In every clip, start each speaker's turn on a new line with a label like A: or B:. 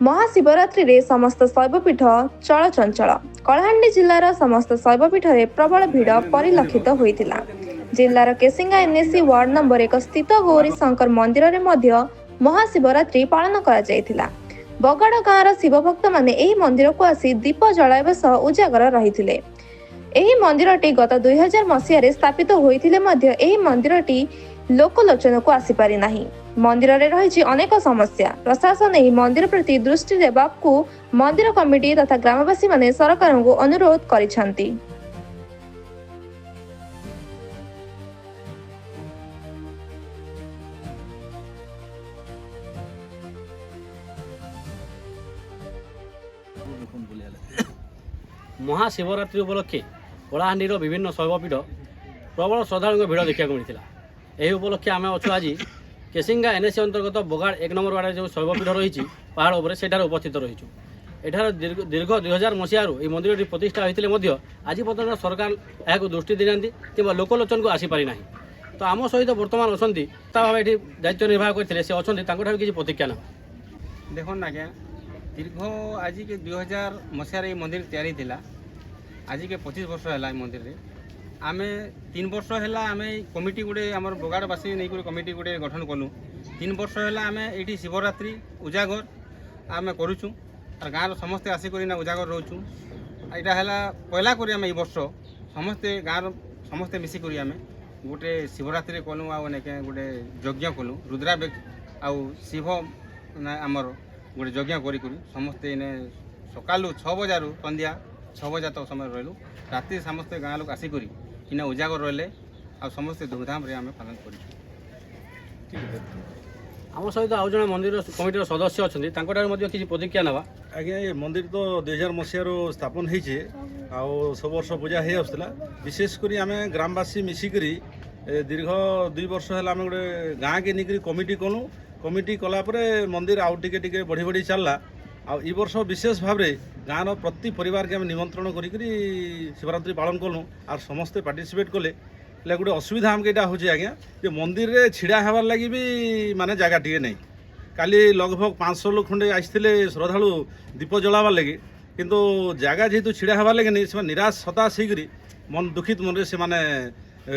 A: महाशिवरात्रि रे समस्त शैवपीठ चलचंचल। कलाहांडी जिल्लार समस्त शैवपीठ रे प्रबल भिड़ परिलक्षित होइतिला। जिल्लार केसिंगा एनएसी वार्ड नंबर 1 स्थित गौरी शंकर मंदिर रे मध्य महाशिवरात्रि पालन करा जायतिला। बगाड़ गाँवर शिवभक्त माने एही मंदिर को आसी दीप जलाइबा सह उजागर रहिथिले। एही मंदिरटी गत 2000 मसीह स्थापित होइथिले मध्य एही मंदिरटी लोकलोचन को आसी पारि नाही। मंदिर रे रही अनेक समस्या। प्रशासन एही मंदिर प्रति दृष्टि देबाकू मंदिर कमिटी तथा ग्रामवासी माने सरकार को अनुरोध करिसंती।
B: महाशिवरात्रि उपलक्षे कलाहांडीर विभिन्न शैवपीठ प्रबल श्रद्धालु भिड़ देखा मिलता। यही उपलक्षे आम अच्छु आज केसिंगा एनएसी अंतर्गत बगाड़ 1 नंबर वार्ड जो शैवपीठ रही पहाड़ उपर सेठार उपस्थित रहीचु। एठार दीर्घ 2000 मसीह मंदिर प्रतिष्ठा होते आज पर्यटन सरकार यह दृष्टि देना कि लोकलोचन को आसीपारी ना। तो आम सहित बर्तमान अच्छा भाव ये दायित्व निर्वाह करते से अच्छा किसी प्रतिज्ञा ना
C: देखो आज्ञा दीर्घ आज के 2000 मसीह मंदिर तैयारी थिला। आज के 25 वर्ष है मंदिर रे आमे 3 वर्ष है आमे कमिटी गुड़े आम बगाड़वासी नहीं कमिटी गुड़े गठन कलु। 3 वर्ष है आमे ये शिवरात्रि उजागर आमे करुचु और गाँव समस्ते आसिक उजागर रोचु। यहाँ है पहला कर आम वर्ष समस्ते गाँव समस्ते मिसिक आम गोटे शिवरात्रि कलु आके गोटे यज्ञ कलु रुद्राभिष आउ शिव आमर गोटे यज्ञ करी समस्ते इने सकालू 6 बजारू संध्या 6 बजा तक समय रही राति समस्ते गाँव लोक आसिक इने उजागर रहिले आ समस्ते धूमधाम रे आमे पालन करी।
B: आम सहित आउ जन मंदिर कमिटर सदस्य अच्छा किसी प्रतिज्ञा ना।
D: आज्ञा ये मंदिर तो 2000 मसीह स्थापन होइछे आउ सब वर्ष पूजा हो आसला। विशेषकर आम ग्रामवासी मिसिकी दीर्घ 2 वर्ष है आम गोटे गाँ के निकरी कमिटी कलु। कमिटी कलापर मंदिर आउ टिके बढ़ी बढ़ी चलला। आई वर्ष विशेष भाव में गाँव प्रति परिवार के निमंत्रण करी शिवरात्रि पालन कलु और समस्ते पार्टिसिपेट कले। गोटे असुविधा आमके यहाँ हूँ आज्ञा जे मंदिर रे छिड़ा हबार लगी भी माने जगह टे नहीं। काली लगभग 500 लोग खंडे आसते श्रद्धालु दीप जलाबार लगे किंतु जगह जेहेतु छिड़ा हबार लगे नहीं से निराश हताश होकर मन दुखित मन से माने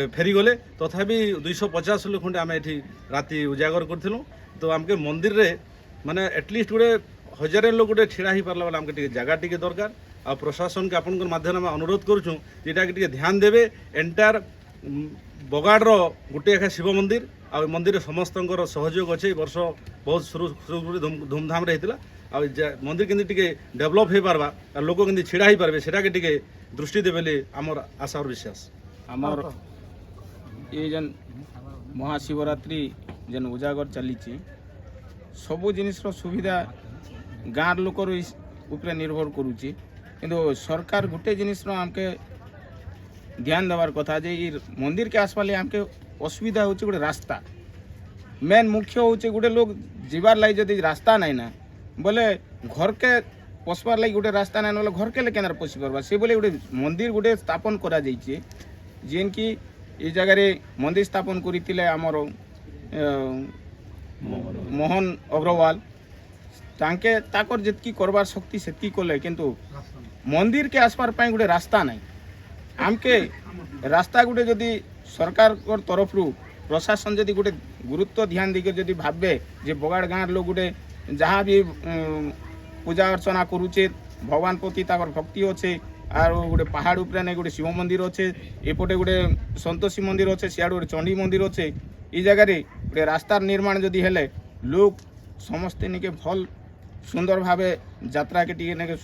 D: फेरीगले। तथापि 250 लोग खंडे आम ये राति उजागर करूँ। तो आमके मंदिर रे माने एटलिस्ट गोटे 1000 लोग गोटे छिड़ा ही पार्ला बेले आमके जगह टी दरकार। आ प्रशासन के आपन माध्यम अनुरोध करूँ जेटा कि ध्यान देवे। एंटायर बगाड़ गोटे एका शिव मंदिर आ मंदिर समस्त सहयोग अच्छे वर्ष बहुत धूमधाम होता। आ मंदिर केंद्र टिके डेवलप हो पार्बा लोक केंद्र छिड़ा ही पार्बे सेटा के टिके दृष्टि देवे आमर आशा और विश्वास।
C: आमर ये जन महाशिवरात्रि जन उजागर चली सबू जिनिस सुविधा गाँव लोकर उपरे निर्भर करुच्ची किंतु सरकार गोटे जिनिस आमके ध्यान देवार कथा जे मंदिर के आसपास आमके असुविधा हो गोटे रास्ता मेन मुख्य हो गोटे लोग जीवार लगी जदि रास्ता नहीं ना बोले घर के पशबार लगी गोटे रास्ता नहीं बोले घर के केनार पशि पार्बा से बोले गोटे मंदिर गोटे स्थापन करा जाइए जेन कि ये जगह मंदिर स्थापन करते आमर मोहन अग्रवाल तांके ताकर जितकी करबार शक्ति सेतकी कले किंतु मंदिर के आसपार पाई गोटे रास्ता नहीं। आमके रास्ता गोटे जदि सरकार तरफ प्रशासन जदि गोटे गुरुत्व ध्यान देकर जदि भावे जे बगाड़ गाँव लोग गोटे जहाँ भी पूजा अर्चना करुचे भगवान प्रति ताकर भक्ति अच्छे आर गोटे पहाड़ उपरे नहीं गोटे शिव मंदिर अच्छे एपटे गोटे संतोषी मंदिर अच्छे सियाड़ गोटे चंडी मंदिर अच्छे ये जगह गोटे रास्तार निर्माण जदि हेले लोग समस्ते निके भल सुंदर भावे यात्रा के टी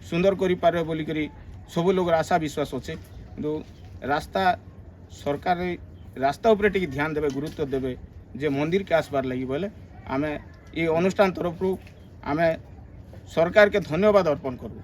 C: सुंदर करि पारे बोली करी सब लोग आशा विश्वास अच्छे। किंतु रास्ता सरकार रास्ता उपरे टी ध्यान देवे गुरुत्व देवे जे मंदिर के आसबार लगी बोले आम ये अनुष्ठान तरफ आम सरकार के धन्यवाद अर्पण करूँ।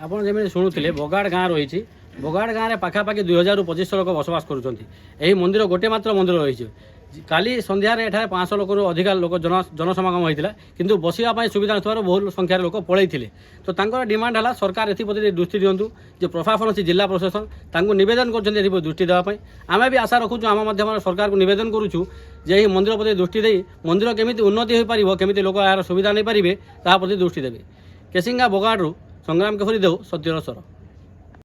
B: आपड़ जमी शुणुले बगाड़ गाँ रही बगाड़ गाँव में पाखापाखि 2000 ରୁ 2500 लोक बसवास करुँच। यही मंदिर गोटे मात्र मंदिर रही କାଲି ସନ୍ଧ୍ୟାରେ ଏଠାରେ 500 ଲୋକରୁ ଅଧିକା ଲୋକ ଜନସମାଗମ ହୋଇଥିଲା, କିନ୍ତୁ ବସିବା ପାଇଁ ସୁବିଧା ନଥିବାରୁ ବହୁ ସଂଖ୍ୟାରେ ଲୋକ ପଳେଇଥିଲେ। ତ ତାଙ୍କର ଡିମାଣ୍ଡ ହେଲା ସରକାର ଏଥିପ୍ରତି ଦୃଷ୍ଟି ଦିଅନ୍ତୁ, ଯେ ପ୍ରଶାସନ ଅଛି ଜିଲ୍ଲା ପ୍ରଶାସନ ତାଙ୍କୁ ନିବେଦନ କରୁଛନ୍ତି ଏଥିପ୍ରତି ଦୃଷ୍ଟି ଦେବା ପାଇଁ। ଆମେ ବି ଆଶା ରଖୁଛୁ, ଆମ ମାଧ୍ୟମରେ ସରକାରକୁ ନିବେଦନ କରୁଛୁ ଯେ ଏହି ମନ୍ଦିର ପ୍ରତି ଦୃଷ୍ଟି ଦେଇ ମନ୍ଦିର କେମିତି ଉନ୍ନତି ହୋଇପାରିବ, କେମିତି ଲୋକ ଏହାର ସୁବିଧା ନେଇପାରିବେ ତାହା ପ୍ରତି ଦୃଷ୍ଟି ଦେବେ। କେସିଙ୍ଗା ବଗାଡ଼ରୁ ସଂଗ୍ରାମ କେଶରୀ ଦେଉ, ସତ୍ୟର ସ୍ୱର।